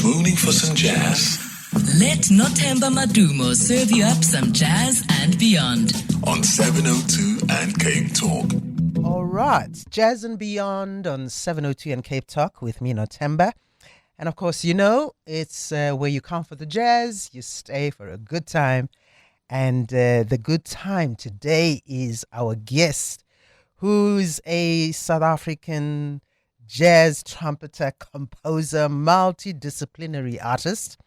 swooning for some jazz. Let Nothemba Madumo serve you up some jazz and beyond. On 702 and CapeTalk. All right, Jazz and Beyond on 702 and CapeTalk with me, Nothemba. And of course, you know, it's where you come for the jazz, you stay for a good time. And the good time today is our guest, who's a South African jazz trumpeter, composer, multidisciplinary artist.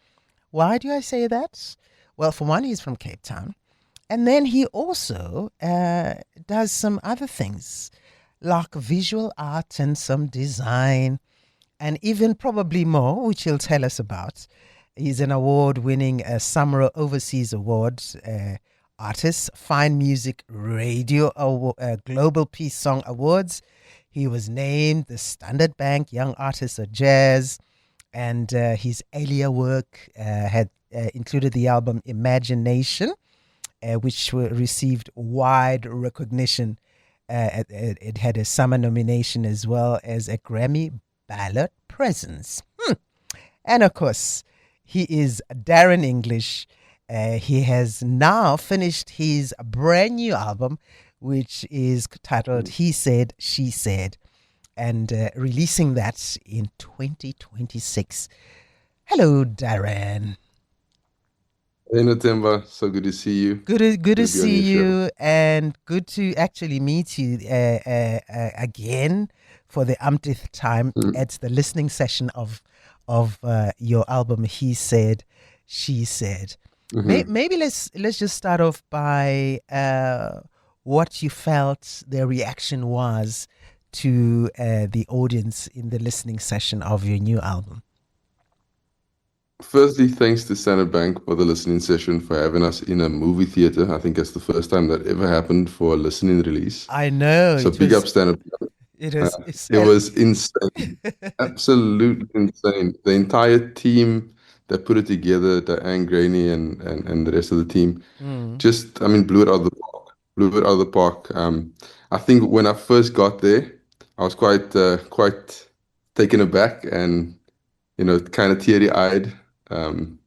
Why do I say that? Well, for one, he's from Cape Town. And then he also does some other things like visual art and some design and even probably more, which he'll tell us about. He's an award-winning Summer Overseas Award artist, Fine Music Radio Global Peace Song Awards. He was named the Standard Bank Young Artist of Jazz, and his earlier work had included the album Imagination, which received wide recognition. It had a summer nomination as well as a Grammy ballot presence. And of course, he is Darren English. He has now finished his brand new album, which is titled He Said, She Said, and releasing that in 2026. Hello, Darren. Hey, Nothemba. So good to see you. Good to see you, and good to actually meet you again for the umpteenth time at the listening session of your album He Said, She Said. Maybe let's just start off by what you felt the reaction was to the audience in the listening session of your new album. Firstly, thanks to Standard Bank for the listening session, for having us in a movie theater. I think that's the first time that ever happened for a listening release. I know. So big up Standard Bank. It was insane. Absolutely insane. The entire team that put it together, Diane Graney and the rest of the team, just, I mean, blew it out of the park. Blew it out of the park. I think when I first got there, I was quite taken aback and, you know, kind of teary-eyed. And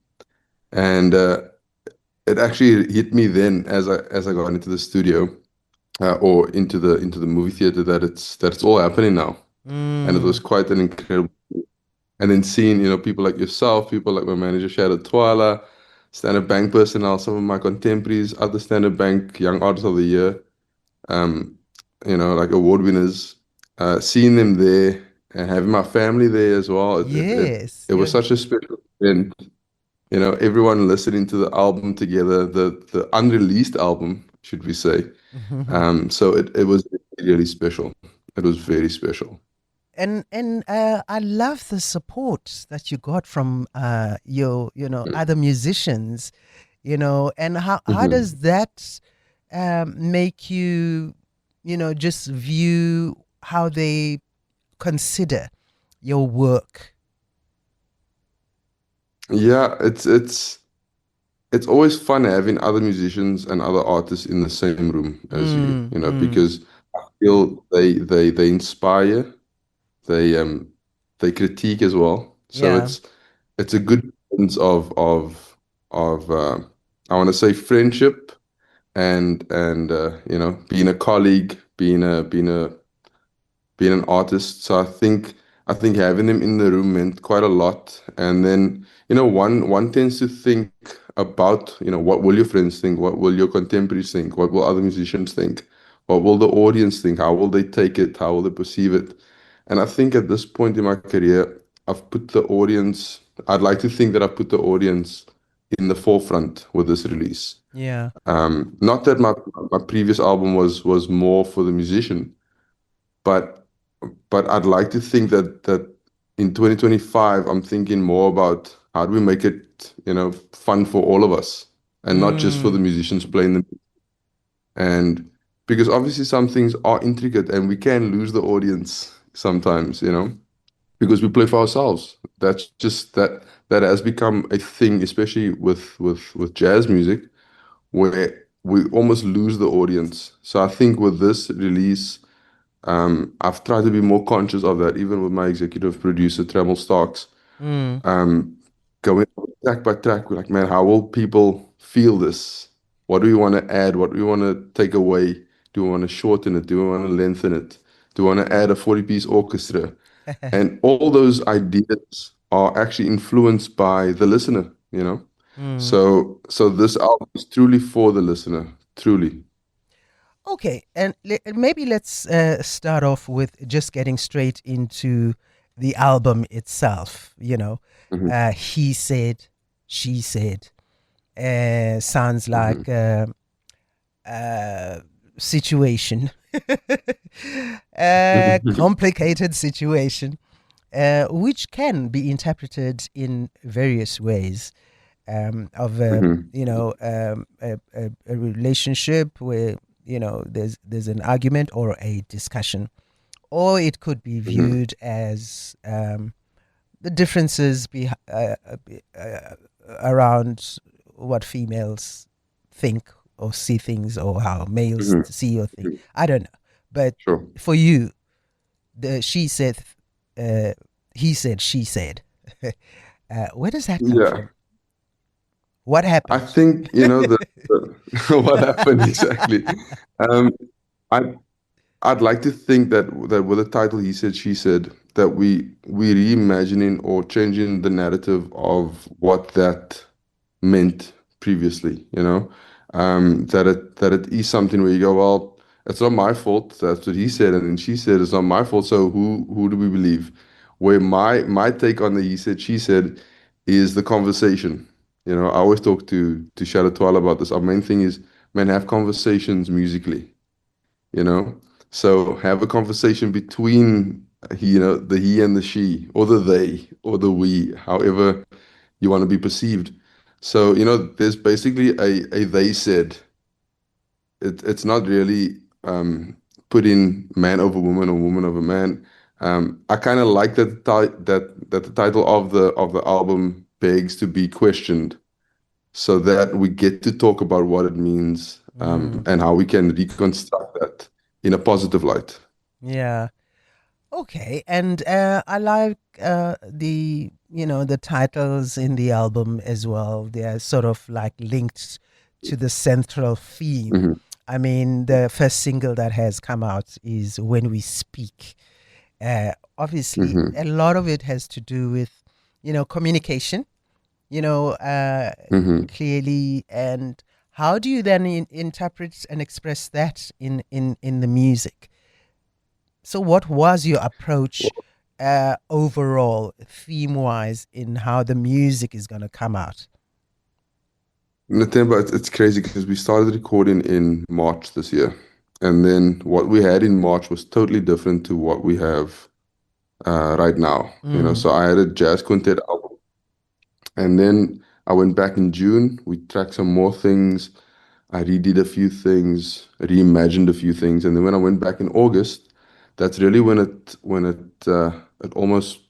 it actually hit me then as I got into the studio or into the movie theater that it's all happening now. And it was quite an incredible. And then seeing, you know, people like yourself, people like my manager Shadow Twala, Standard Bank personnel, some of my contemporaries, other Standard Bank Young Artists of the Year, you know, like award winners, seeing them there and having my family there as well. It was such a special event. You know, everyone listening to the album together, the unreleased album, should we say. So it was really special. It was very special. And I love the support that you got from your other musicians, you know, and how does that make you, you know, just view how they consider your work? Yeah, it's always fun having other musicians and other artists in the same room as you know, because I feel they inspire. They critique as well, so it's a good balance of I want to say friendship and you know, being a colleague, being an artist. So I think having them in the room meant quite a lot. And then, you know, one tends to think about, you know, what will your friends think, what will your contemporaries think, what will other musicians think, what will the audience think, how will they take it, how will they perceive it. And I think at this point in my career, I'd like to think that I've put the audience in the forefront with this release. Yeah. Not that my previous album was more for the musician, but I'd like to think that in 2025, I'm thinking more about how do we make it, you know, fun for all of us and not just for the musicians playing the music. And because obviously some things are intricate and we can lose the audience sometimes, you know, because we play for ourselves. That's just that has become a thing, especially with jazz music, where we almost lose the audience. So I think with this release, I've tried to be more conscious of that, even with my executive producer Tremel Starks, going track by track. We're like, man, how will people feel this? What do we want to add? What do we want to take away? Do we want to shorten it? Do we want to lengthen it? Do we want to add a 40-piece orchestra? And all those ideas are actually influenced by the listener, you know? Mm. So this album is truly for the listener, truly. Okay, and maybe let's start off with just getting straight into the album itself. Hmm. He said, she said, sounds Hmm. like uh, situation, complicated situation, which can be interpreted in various ways. Of Hmm. a relationship where there's an argument or a discussion, or it could be Hmm. viewed as the differences around what females think or see things, or how males Hmm. see or think. Hmm. I don't know, but Sure. for you, the she said, uh, he said, she said. Where does that come Yeah. from? What I happened? think, what happened exactly. Um, I I'd like to think that with the title "He Said, She Said," that we reimagining or changing the narrative of what that meant previously. That it is something where you go, well, it's not my fault. That's what he said, and then she said it's not my fault. So who do we believe? Where my take on the "He Said, She Said" is the conversation. I always talk to Shalatwala about this. Our main thing is, man, have conversations musically you know so have a conversation between the he and the she, or the they, or the we, however you want to be perceived. So there's basically a they said. It's not really putting man over woman or woman over man. I kind of like that the title of the album begs to be questioned, so that we get to talk about what it means, Mm, and how we can reconstruct that in a positive light. yeah. Okay. And I like the titles in the album as well. They are sort of like linked to the central theme. Hmm. I mean, the first single that has come out is When We Speak. Obviously, Hmm. a lot of it has to do with, communication, you know, uh, Hmm. clearly. And how do you then interpret and express that in the music? So, what was your approach overall, theme wise, in how the music is going to come out? Nothing, but it's crazy because we started recording in March this year, and then what we had in March was totally different to what we have right now. Mm, So I had a jazz quintet album, and then I went back in June. We tracked some more things. I redid a few things, reimagined a few things, and then when I went back in August, that's really when it almost,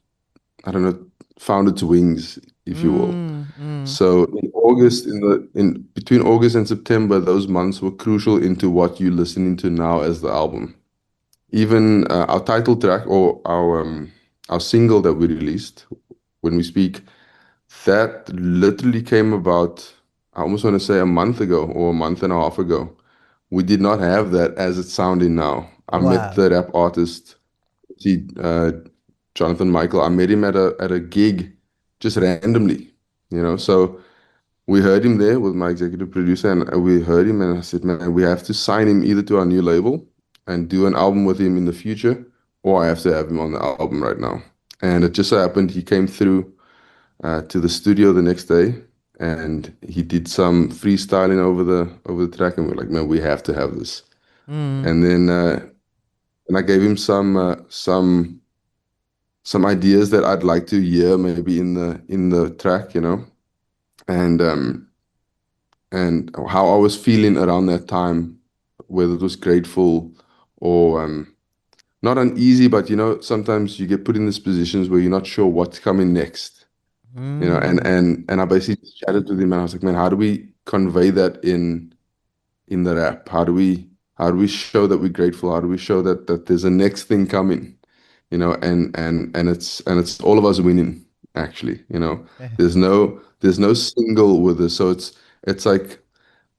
I don't know, found its wings, if you will. mm, mm. So in August, in between August and September, those months were crucial into what you're listening to now as the album. Even our title track, or our single that we released, When We Speak, that literally came about, I almost want to say, a month ago or a month and a half ago. We did not have that as it's sounding now. I met Wow. the rap artist, Jonathan Michael. I met him at a gig just randomly, So we heard him there with my executive producer, and we heard him, and I said, man, we have to sign him either to our new label and do an album with him in the future, or I have to have him on the album right now. And it just so happened he came through to the studio the next day, and he did some freestyling over the track, and we're like, man, we have to have this. Mm, And then and I gave him some ideas that I'd like to hear maybe in the track, and how I was feeling around that time, whether it was grateful or not uneasy, but sometimes you get put in these positions where you're not sure what's coming next. And mm, and I basically just chatted with him, and I was like, man, how do we convey that in the rap? How do we show that we're grateful? How do we show that there's a next thing coming? And it's all of us winning. actually. There's no single with this. So it's like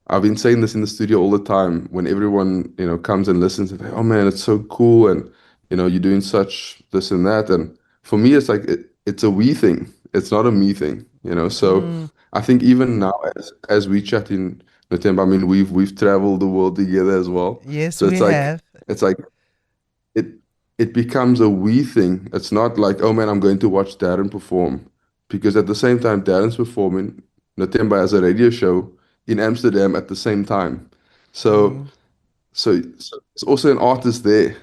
I've been saying this in the studio all the time when everyone, comes and listens and they, oh man, it's so cool and you're doing such this and that. And for me it's like it's a we thing. It's not a me thing. So Mm, I think even now as we chat in Nothemba, I mean we've traveled the world together as well. yes, So we have. it's like it it becomes a we thing. It's not like, oh man, I'm going to watch Darren perform. Because at the same time Darren's performing, Nothemba has a radio show in Amsterdam at the same time. So Mm, so it's also an artist there.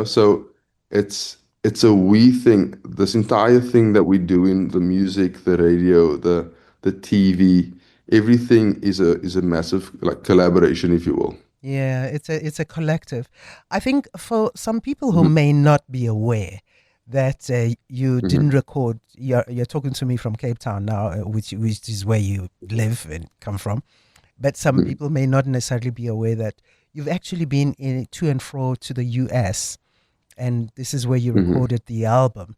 So it's a we thing. This entire thing that we do in the music, the radio, the TV, everything is a massive like collaboration, if you will. yeah, it's a collective. I think for some people who Hmm. may not be aware that you didn't Hmm. record, you're talking to me from Cape Town now, which is where you live and come from. But some Hmm. people may not necessarily be aware that you've actually been to and fro to the US, and this is where you Hmm. recorded the album.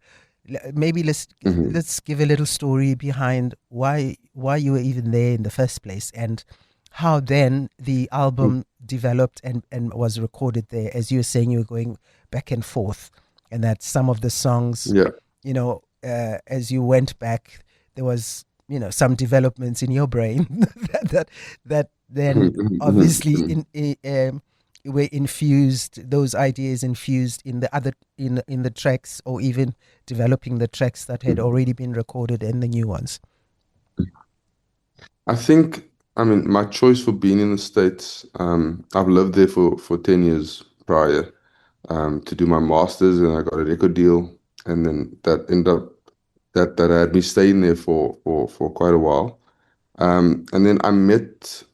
Maybe let's Hmm. let's give a little story behind why you were even there in the first place, and how then the album developed and was recorded there. As you were saying, you were going back and forth, and that some of the songs, Yeah. as you went back, there was some developments in your brain that then obviously were infused, those ideas infused in the other in the tracks, or even developing the tracks that had already been recorded and the new ones. I think, I mean, my choice for being in the States, I've lived there for 10 years prior, to do my master's, and I got a record deal. And then that ended up that had me staying there for quite a while. And then I met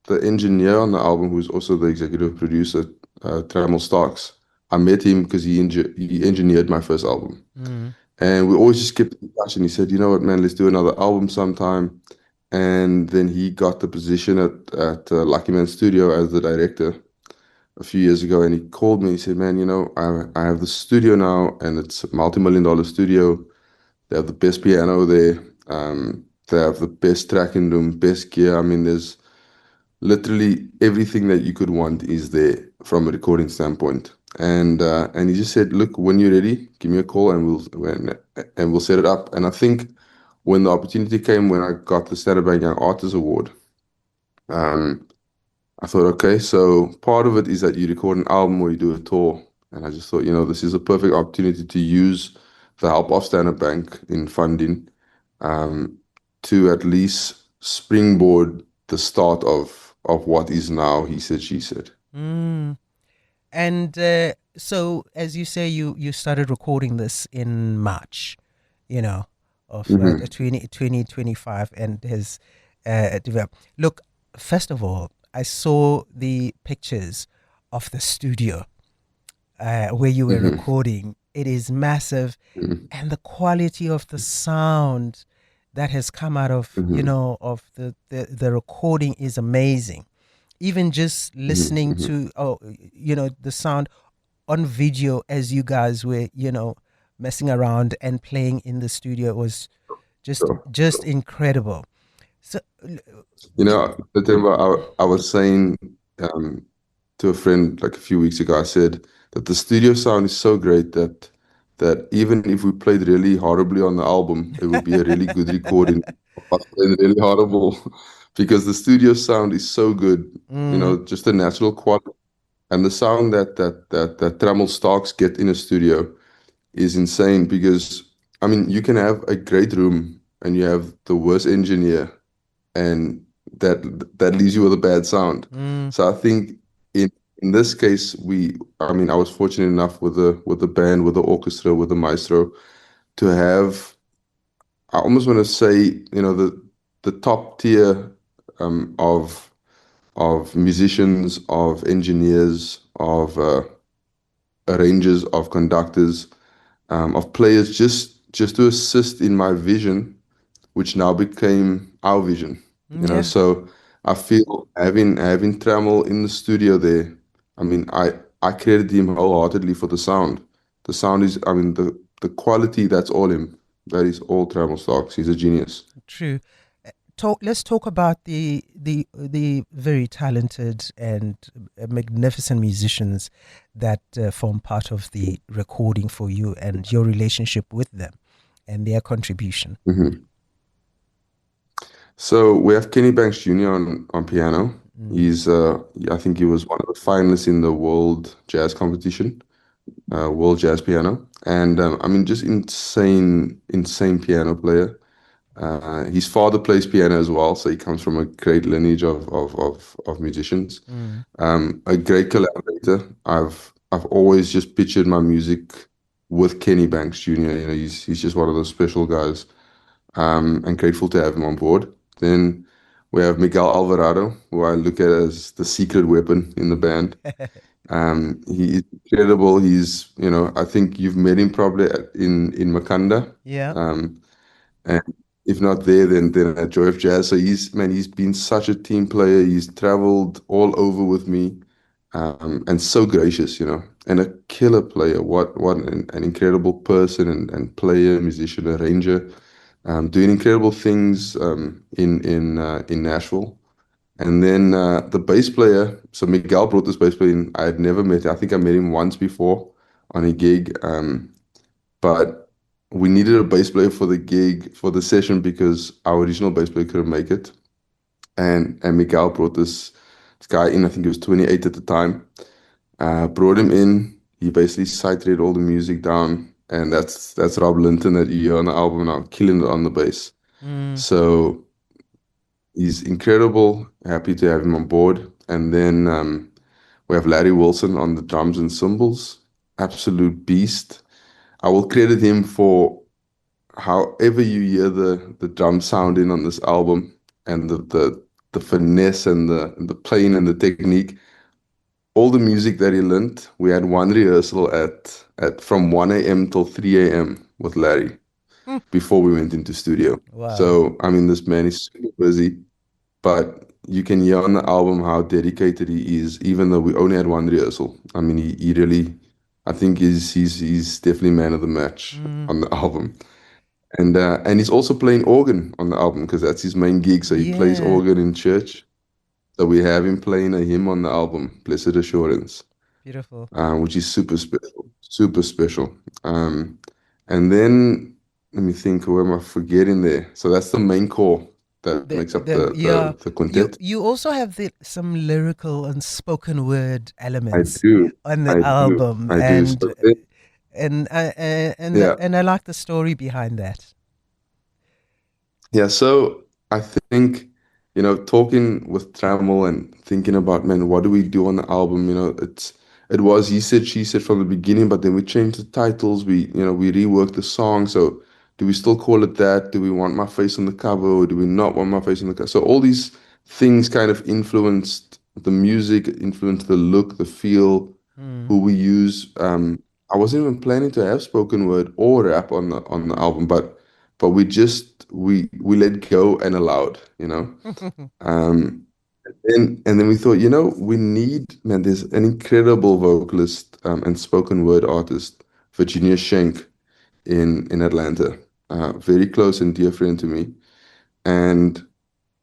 the engineer on the album, who's also the executive producer, Trammell Starks. I met him because he engineered my first album. Mm. And we always just kept in touch. And he said, you know what, man, let's do another album sometime. And then he got the position at Lucky Man Studio as the director a few years ago. And he called me. He said, man, I have the studio now, and it's a multi-million-dollar studio. They have the best piano there. They have the best tracking room, best gear. I mean, there's literally everything that you could want is there from a recording standpoint. And he just said, look, when you're ready, give me a call and we'll set it up. And I think when the opportunity came, when I got the Standard Bank Young Artist Award, um, I thought, okay, so part of it is that you record an album or you do a tour. And I just thought, this is a perfect opportunity to use the help of Standard Bank in funding, um, to at least springboard the start of what is now He Said, She Said. Mm. And so, as you say, you started recording this in March, you know, of Hmm. 2025, and has developed. Look, first of all, I saw the pictures of the studio where you were Hmm. recording. It is massive, Hmm. and the quality of the sound that has come out of Hmm. of the recording is amazing. Even just listening Hmm. to the sound on video as you guys were messing around and playing in the studio was just So, just incredible. So September, I was saying, um, to a friend like a few weeks ago, I said that the studio sound is so great that even if we played really horribly on the album, it would be a really good recording of us playing really horrible because the studio sound is so good, mm, just the natural quality and the sound that Trammell Starks get in a studio is insane because I mean you can have a great room and you have the worst engineer and that that leaves you with a bad sound. mm, So I think in this case, I mean, I was fortunate enough with the band, with the orchestra, with the maestro to have. I almost want to say, the top tier, of musicians, of engineers, of arrangers, of conductors, of players, just to assist in my vision, which now became our vision. yeah. So I feel having Trammell in the studio there, I mean, I credit him wholeheartedly for the sound. The sound is, I mean, the quality, that's all him. That is all Trammell stocks. He's a genius. True. Let's talk about the very talented and magnificent musicians that form part of the recording for you and your relationship with them and their contribution. Hmm. So we have Kenny Banks Jr. on piano. He's I think he was one of the finalists in the World Jazz Competition, World Jazz Piano, and I mean just insane piano player. His father plays piano as well, so he comes from a great lineage of musicians. Mm. A great collaborator. I've always just pictured my music with Kenny Banks Jr. You know, he's just one of those special guys. And grateful to have him on board. Then we have Miguel Alvarado, who I look at as the secret weapon in the band. He is incredible. He's, you know, I think you've met him probably in Makanda. Yeah. And if not there, then at Joy of Jazz. So he's been such a team player. He's traveled all over with me, and so gracious, you know, and a killer player. What an incredible person and player, musician, arranger, doing incredible things in Nashville. And then the bass player. So Miguel brought this bass player in. I had never met. I think I met him once before on a gig. But we needed a bass player for the gig, for the session, because our original bass player couldn't make it. And Miguel brought this guy in, I think he was 28 at the time. Brought him in. He basically sight read all the music down, and that's Rob Linton that you hear on the album now, killing it on the bass. Mm. So he's incredible. Happy to have him on board. And then we have Larry Wilson on the drums and cymbals. Absolute beast. I will credit him for however you hear the drum sounding on this album, and the finesse and the playing and the technique. All the music that he learned, we had one rehearsal at from 1 a.m. till 3 a.m. with Larry Mm. before we went into studio. Wow. So I mean, this man is super busy, but you can hear on the album how dedicated he is, even though we only had one rehearsal. I mean, he really, I think he's definitely man of the match on the album. And he's also playing organ on the album because that's his main gig. So he plays Yeah. organ in church. So we have him playing a hymn on the album, Blessed Assurance, Beautiful. which is super special, super special. And then let me think, who am I forgetting there? So that's the main core that makes up Yeah. the quintet. You also have some lyrical and spoken word I elements do, on the I do, album, I do. So yeah. and I like the story behind that. Yeah, so I think, you know, talking with Trammell and thinking about, man, what do we do on the album? You know, it was he said, she said from the beginning, but then we changed the titles. We reworked the song. So do we still call it that? Do we want my face on the cover, or do we not want my face on the cover? So all these things kind of influenced the music, influenced the look, the feel, Mm. who we use. I wasn't even planning to have spoken word or rap on the album, but we let go and allowed, you know. Um, and then we thought, you know, we need, man, there's an incredible vocalist and spoken word artist, Virginia Schenk in Atlanta, very close and dear friend to me. And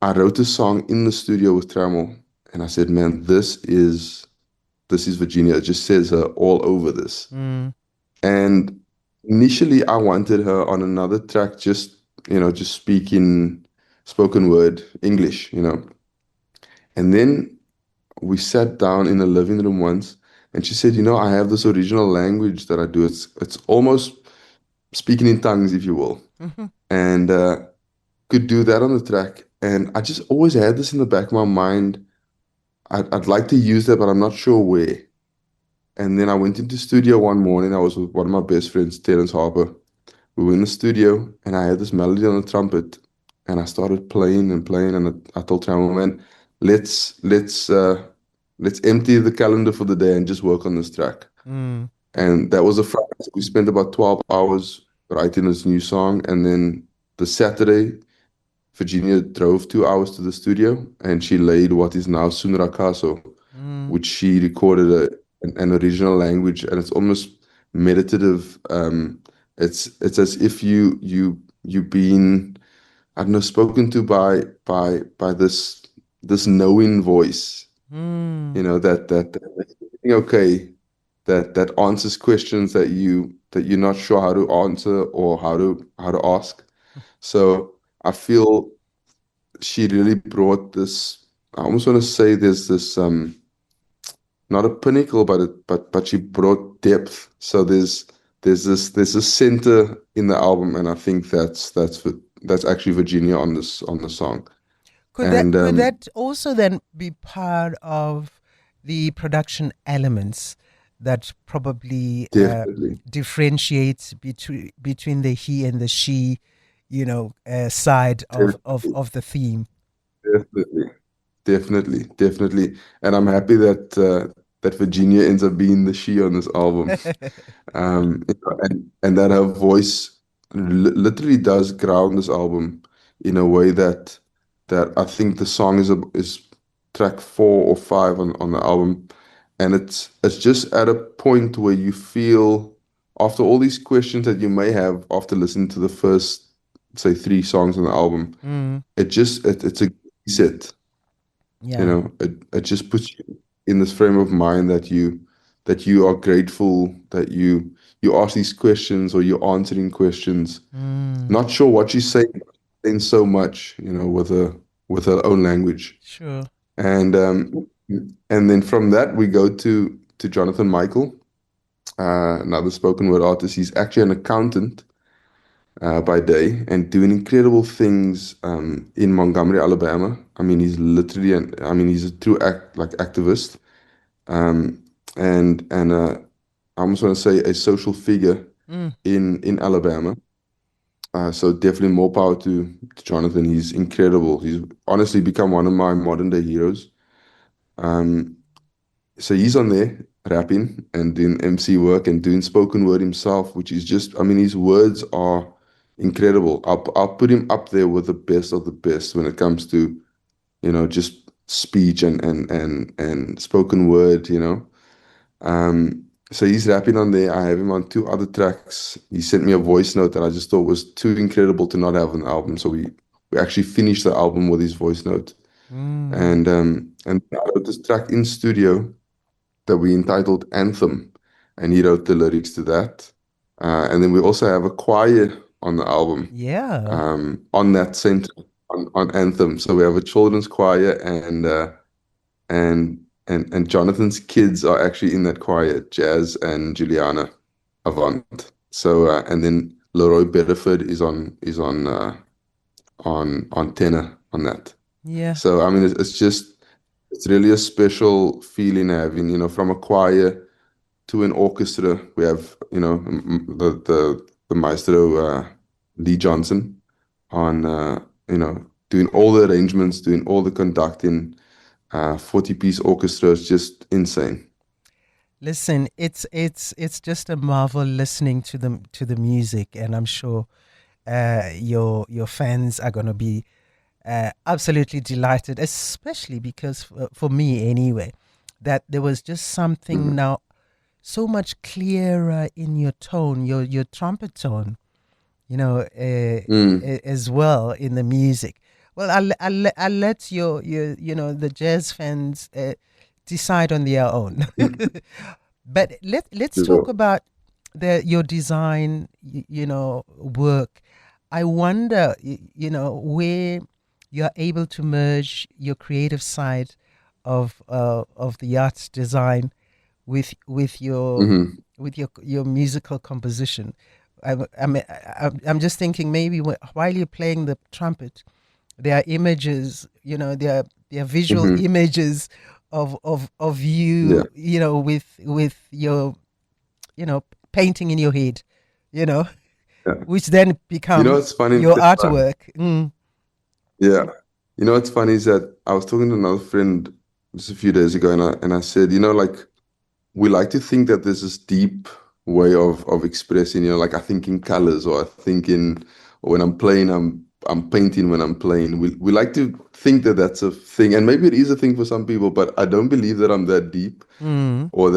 I wrote a song in the studio with Trammell, and I said, man, this is Virginia. It just says her all over this. Mm. And initially, I wanted her on another track, just speaking spoken word English, you know. And then we sat down in the living room once, and she said, you know, I have this original language that I do. It's almost speaking in tongues, if you will, Mhm. and could do that on the track. And I just always had this in the back of my mind. I'd like to use that, but I'm not sure where. And then I went into studio one morning. I was with one of my best friends, Terence Harper. We were in the studio, and I had this melody on the trumpet, and I started playing and playing, and I told Trammell, man, let's empty the calendar for the day and just work on this track. Mm. And that was a Friday. We spent about 12 hours writing this new song, and then the Saturday, Virginia drove 2 hours to the studio, and she laid what is now Sunrakaso, Mm. which she recorded an original language, and it's almost meditative It's as if you've been, I don't know, spoken to by this knowing voice, Mm. okay, that answers questions that you're not sure how to answer or how to ask. So I feel she really brought this. I almost want to say there's this not a pinnacle, but she brought depth. So there's this center in the album, and I think that's actually Virginia on the song. And Could that also then be part of the production elements that probably definitely, differentiates between the he and the she, side of the theme? definitely, definitely. And I'm happy that Virginia ends up being the she on this album. And that her voice literally does ground this album in a way that I think the song is track 4 or 5 on the album, and it's just at a point where you feel after all these questions that you may have after listening to the first, say, 3 songs on the album, Mm, it's a reset. yeah. It just puts you in this frame of mind that you are grateful that you ask these questions or you're answering questions, Mm, not sure what she's saying so much, with her own language. sure. And and then from that we go to Jonathan Michael, another spoken word artist. He's actually an accountant by day and doing incredible things in Montgomery, Alabama. I mean, he's a true activist, um, and I almost want to say a social figure Mm, in Alabama. So definitely more power to Jonathan. He's incredible. He's honestly become one of my modern day heroes. Um, so he's on there rapping and doing MC work and doing spoken word himself, which is just, I mean, his words are incredible. I'll put him up there with the best of the best when it comes to, just speech and spoken word. So he's rapping on there. I have him on 2 other tracks. He sent me a voice note that I just thought was too incredible to not have on the album. So we actually finished the album with his voice note. mm, And I wrote this track in studio that we entitled Anthem, and he wrote the lyrics to that. And then we also have a choir on the album, yeah. on that same on Anthem. So we have a children's choir, and Jonathan's kids are actually in that choir, Jazz and Juliana Avant. So and then Leroy Bedford is on tenor on that. Yeah. So I mean, it's really a special feeling having, from a choir to an orchestra. We have, the maestro, Lee Johnson, on, doing all the arrangements, doing all the conducting. 40-piece orchestra is just insane. Listen, it's just a marvel listening to the music, and I'm sure your fans are gonna be absolutely delighted, especially because for me anyway, that there was just something Mhm. now so much clearer in your tone, your trumpet tone, Mm. as well in the music. Well, I'll let the jazz fans decide on their own. But let's talk So, about your design, work. I wonder, where you're able to merge your creative side of the arts design with your mhm, with your musical composition. I'm just thinking maybe while you're playing the trumpet, there are images, there are visual mhm. images of Yeah, you, with your, painting in your head, you know, yeah. which then You know become what's funny? your artwork. Mm. Yeah. You know what's funny is that I was talking to another friend just a few days ago, and I said, like, we like to think that there's this deep way of expressing, like I think in colors, or I think in, or when I'm playing, I'm painting when I'm playing. We like to think that that's a thing, and maybe it is a thing for some people, but I don't believe that I'm that deep, Mm. or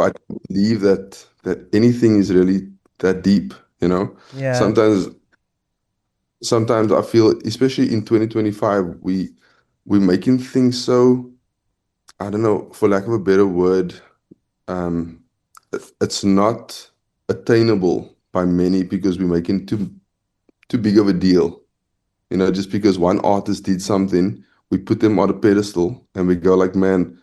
I don't believe that anything is really that deep. you know. Yeah. Sometimes I feel, especially in 2025, we're making things so, I don't know, for lack of a better word, um, it's not attainable by many because we're making too big of a deal. You know, just because one artist did something, we put them on a pedestal and we go like, man,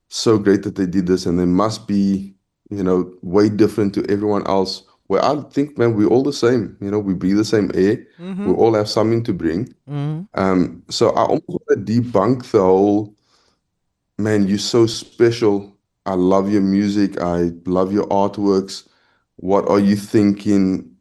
so great that they did this, and they must be, way different to everyone else. Where I think, man, we're all the same. You know, we breathe the same air. We Mm-hmm. all have something to bring. Mm-hmm. So I almost want to debunk the whole, man, you're so special. I love your music. I love your artworks. What are you thinking?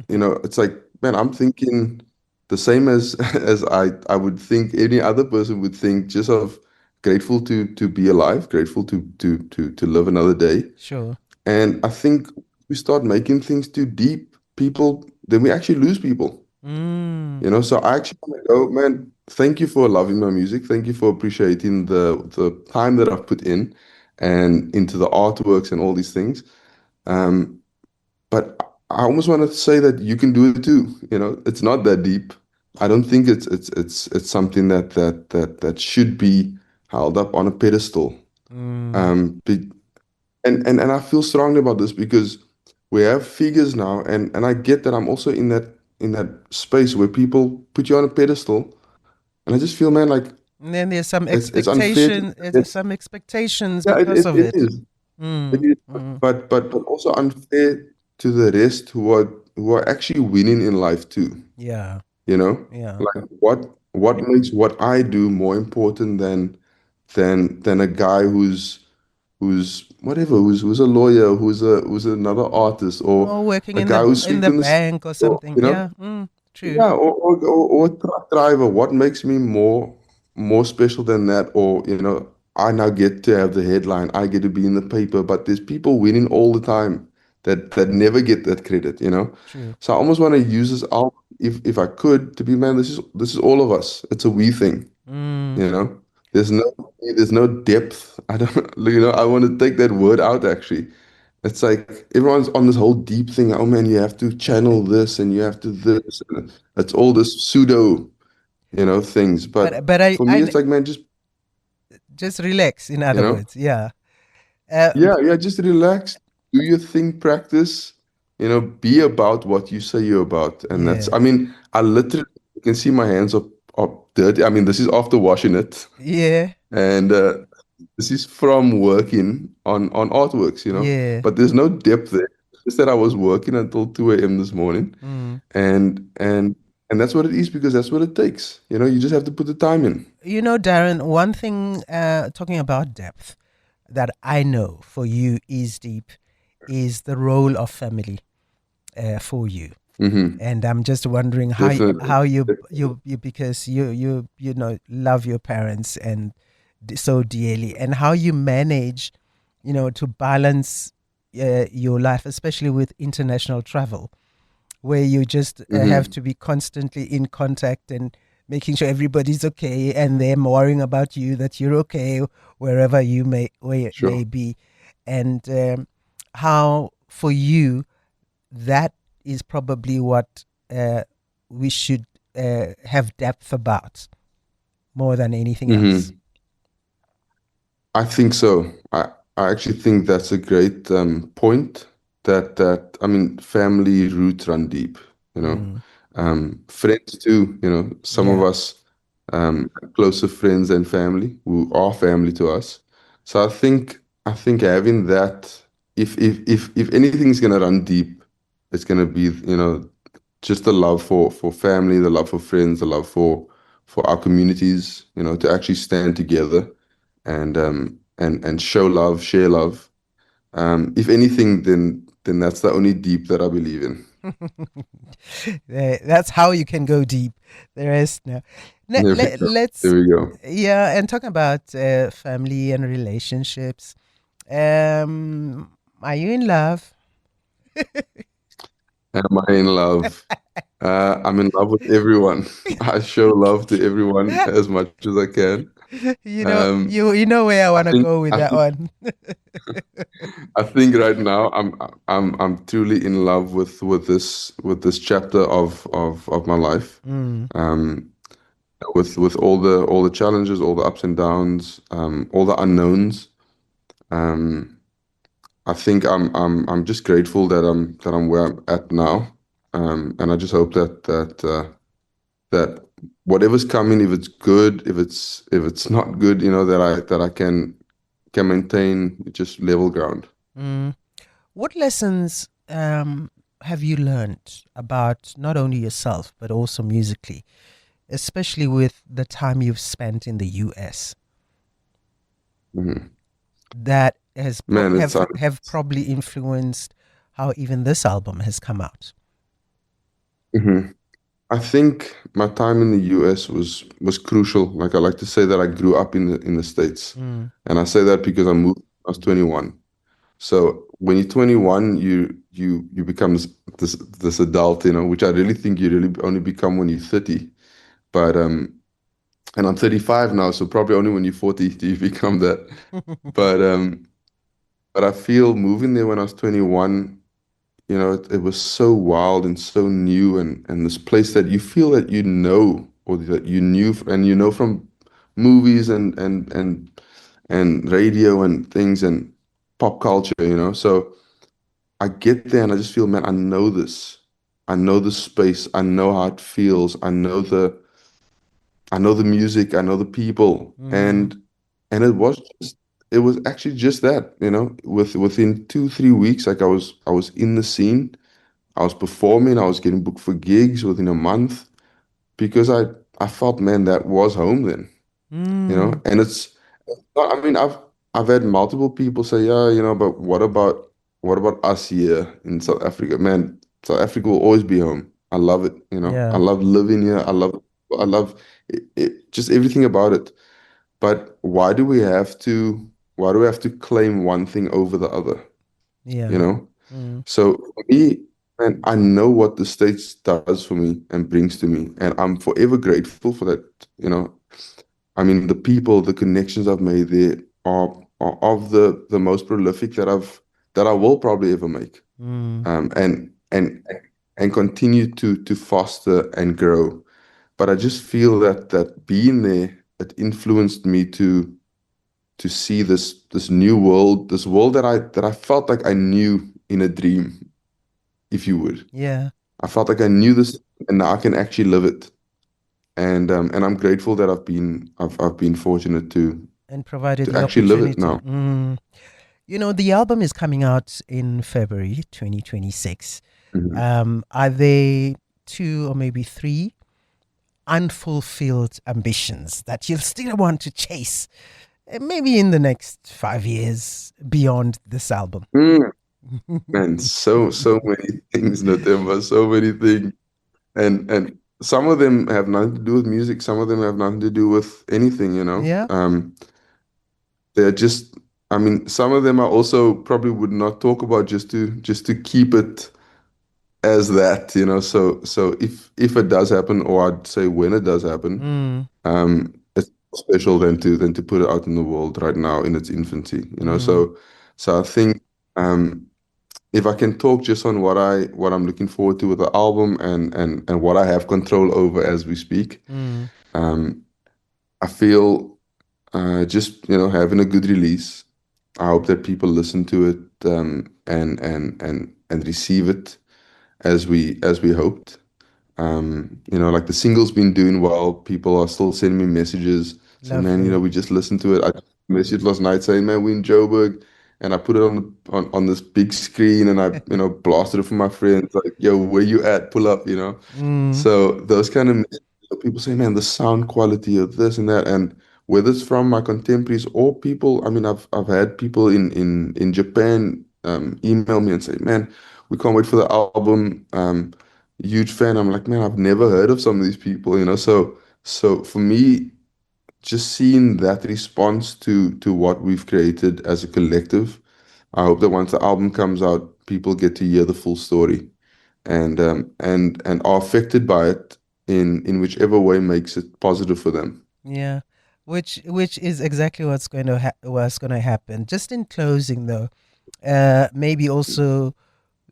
You know, it's like, man, I'm thinking the same as as I would think any other person would think, just of grateful to be alive, grateful to live another day. Sure. And I think we start making things too deep, people, then we actually lose people. Mm. You know, so I actually want to go, man, thank you for loving my music. Thank you for appreciating the time that I've put in and into the artworks and all these things. Um, but I almost want to say that you can do it too. You know, it's not that deep. I don't think it's something that should be held up on a pedestal. Mm. Um, be- and I feel strongly about this because we have figures now, and I get that I'm also in that space where people put you on a pedestal, and I just feel, man, like And then there's some it's unfair to, expectation. There's some expectations yeah, because of it it. is. It Mm. is, Mm. but also unfair to the rest who are actually winning in life too. Yeah. You know, Yeah. like what makes what I do more important than a guy who's whatever, who's a lawyer, who's another artist, or Or working a in guy the who's in the sweeping the street, bank or or something. Yeah. Mm. True. yeah, or a truck driver. What makes me more special than that? Or, I now get to have the headline. I get to be in the paper, but there's people winning all the time that never get that credit, you know? True. So I almost want to use this out, if I could, to be, man, this is all of us. It's a we thing, Mm. you know? There's no there's no depth. I don't, I want to take that word out actually. It's like everyone's on this whole deep thing. Oh man, you have to channel this and you have to this. And it's all this pseudo, things. But But I for me, it's like, man, just, just relax. In you other know, words, yeah. yeah, just relax, do your thing, practice, be about what you say you're about. And that's, Yeah. I mean, I literally, you can see my hands are dirty. I mean, this is after washing it. Yeah. And this is from working on artworks, Yeah. but there's no depth there. It's just that I was working until 2 a.m. this morning, Mm. and that's what it is, because that's what it takes. You just have to put the time in. You know, Darren, one thing talking about depth that I know for you is deep is the role of family for you. Hmm. And I'm just wondering Definitely. how you because you know love your parents and so dearly, and how you manage, to balance your life, especially with international travel, where you just have Hmm. to be constantly in contact and making sure everybody's okay, and them worrying about you that you're okay wherever you may Sure. be, and how for you that is probably what we should have depth about more than anything else. Hmm. I think so. I actually think that's a great point. That I mean, family roots run deep. You know, Mm, friends too. Some of yeah. us have closer friends than family who are family to us. So I think having that, if anything's gonna run deep, it's gonna be, just the love for family, the love for friends, the love for our communities. To actually stand together and show love, share love. If anything, then that's the only deep that I believe in. That's how you can go deep. The rest, no. There we go. Let's, There we go. yeah, and talking about family and relationships. Are you in love? Am I in love? I'm in love with everyone. I show love to everyone as much as I can. Um, you know where I I want to think go with I that think one. I think right now I'm truly in love with this chapter of my life. Mm, Um, with all the challenges, all the ups and downs, all the unknowns. Um, I think I'm just grateful that I'm where I'm at now. And I just hope that whatever's coming, if it's good, if it's not good, that I can maintain just level ground. mm. What lessons have you learned about not only yourself but also musically, especially with the time you've spent in the US, Mhm. that has Man, have probably influenced how even this album has come out? mhm. I think my time in the US was crucial. Like I like to say that I grew up in the States, Mm, and I say that because I moved when I was 21. So when you're 21, you become this adult, which I really think you really only become when you're 30. But and I'm 35 now, so probably only when you're 40 do you become that. But I feel moving there when I was 21, it was so wild and so new, and this place that you feel that or that you knew, and from movies and radio and things and pop culture. So I get there and I just feel, man, I know this. I know the space. I know how it feels. I know the music. I know the people. mm, And it was actually just that, within 2, 3 weeks, like I was in the scene. I was performing. I was getting booked for gigs within a month because I felt, man, that was home then. mm. And I mean, I've had multiple people say, yeah, but what about us here in South Africa? Man, South Africa will always be home. I love it. I Yeah, love living here. I love just everything about it. But why do we have to claim one thing over the other? You yeah, know? mm, So for me, man, I know what the States does for me and brings to me, and I'm forever grateful for that. You know, I mean, the people, the connections I've made there are of the most prolific that I will probably ever make, mm, and continue to foster and grow. But I just feel that being there, it influenced me to see this new world, this world that I felt like I knew in a dream, if you would. yeah, I felt like I knew this, and now I can actually live it. And I'm grateful that I've been fortunate and provided to the actually live it opportunity. now. Mm. The album is coming out in February 2026. Mhm. Are there two or maybe three unfulfilled ambitions that you'll still want to chase, maybe in the next 5 years beyond this album? Mm, man, so many things, Nothemba, so many things, and some of them have nothing to do with music. Some of them have nothing to do with anything. Yeah. They're just. I mean, some of them I also probably would not talk about just to keep it as that. So if it does happen, or I'd say when it does happen, Mm, it's special than to put it out in the world right now in its infancy. mm, So I think. If I can talk just on what I'm looking forward to with the album and what I have control over as we speak, mm. um, I feel just having a good release. I hope that people listen to it and receive it as we hoped. Like the single's been doing well. People are still sending me messages saying, "Man, Lovely. we just listened to it." I messaged last night saying, "Man, we're in Joburg," and I put it on this big screen, and I blasted it for my friends like, "Yo, where you at? Pull up." Mm, So those kind of messages, people say, "Man, the sound quality of this and that," and whether it's from my contemporaries or people. I mean, I've had people in Japan email me and say, "Man, we can't wait for the album." Huge fan. I'm like, man, I've never heard of some of these people. So for me, just seeing that response to what we've created as a collective, I hope that once the album comes out, people get to hear the full story and are affected by it in whichever way makes it positive for them. yeah. which is exactly what's going to happen. Just in closing, though, maybe also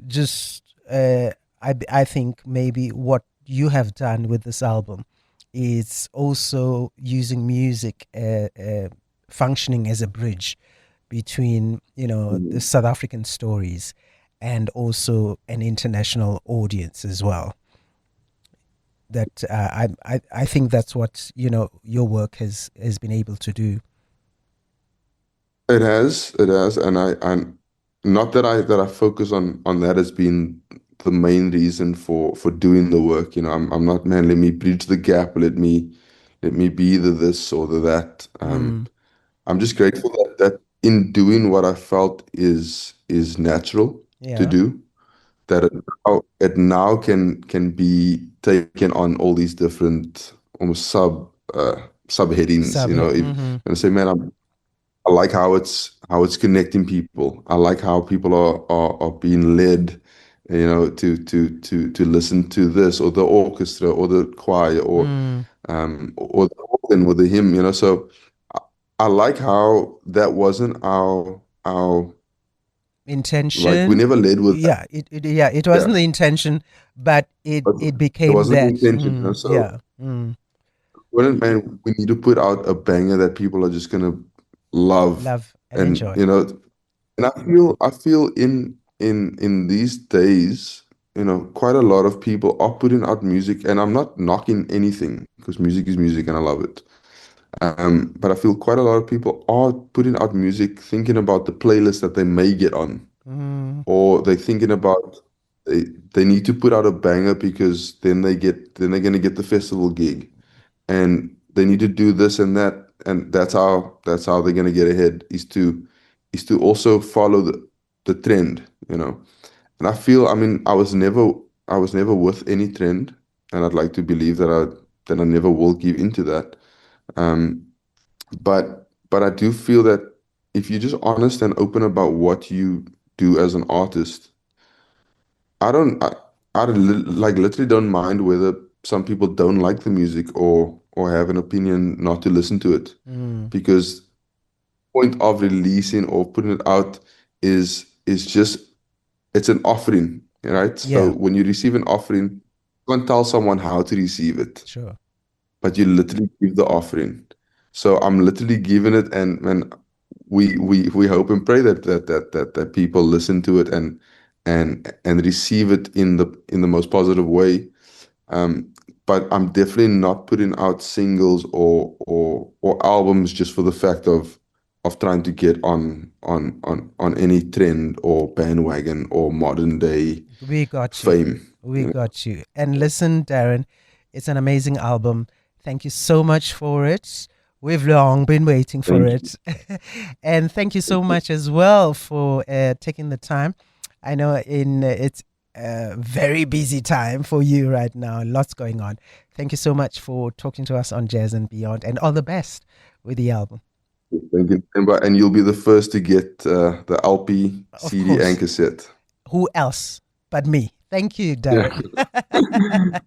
just I think maybe what you have done with this album is also using music functioning as a bridge between the South African stories and also an international audience as well. That I think that's what your work has been able to do. It has, and I'm not that I focus on that as being the main reason for doing the work. I'm not, man, let me bridge the gap, let me be the this or the that. I'm just grateful that in doing what I felt is natural to Yeah. do, that it now can be taken on all these different almost subheadings. Mm-hmm. And I say, man, I like how it's connecting people. I like how people are being led, to listen to this or the orchestra or the choir or the organ with the hymn. So I, I like how that wasn't our like we Intention. never led with that. Yeah, it Yeah, wasn't the intention, but but it it became wasn't the that. intention. So Yeah. wouldn't man, we need to put out a banger that people are just gonna love, Love and and enjoy. and I feel in these days, quite a lot of people are putting out music, and I'm not knocking anything because music is music and I love it. But I feel quite a lot of people are putting out music thinking about the playlist that they may get on, Mm, or they're thinking about they need to put out a banger because then they're gonna get the festival gig, and they need to do this and that, and that's how they're gonna get ahead, is to also follow the trend. And I mean, I was never with any trend, and I'd like to believe that I never will give into that. Um, but I do feel that if you're just honest and open about what you do as an artist, I don't like literally don't mind whether some people don't like the music or have an opinion not to listen to it, mm, because point of releasing or putting it out is just it's an offering, right? So yeah, when you receive an offering, you can't tell someone how to receive it, sure. but you literally give the offering. So I'm literally giving it, and we hope and pray that people listen to it and receive it in the most positive way. Um, but I'm definitely not putting out singles or albums just for the fact of trying to get on any trend or bandwagon or modern day We got you. fame. We got you. And listen, Darren, it's an amazing album. Thank you so much for it. We've long been waiting for Thank you. it. And thank you so much as well for taking the time. I know it's a very busy time for you right now, lots going on. Thank you so much for talking to us on Jazz and Beyond, and all the best with the album. Thank you. And you'll be the first to get the LP, Of CD, and course. cassette. Who else but me? Thank you, Yeah. Darren.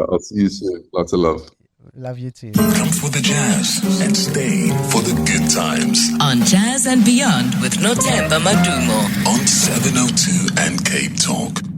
I'll see you soon. Lots of love. Love you too. Come for the jazz and stay for the good times On Jazz and Beyond with Nothemba Madumo. on 702 and Cape Talk.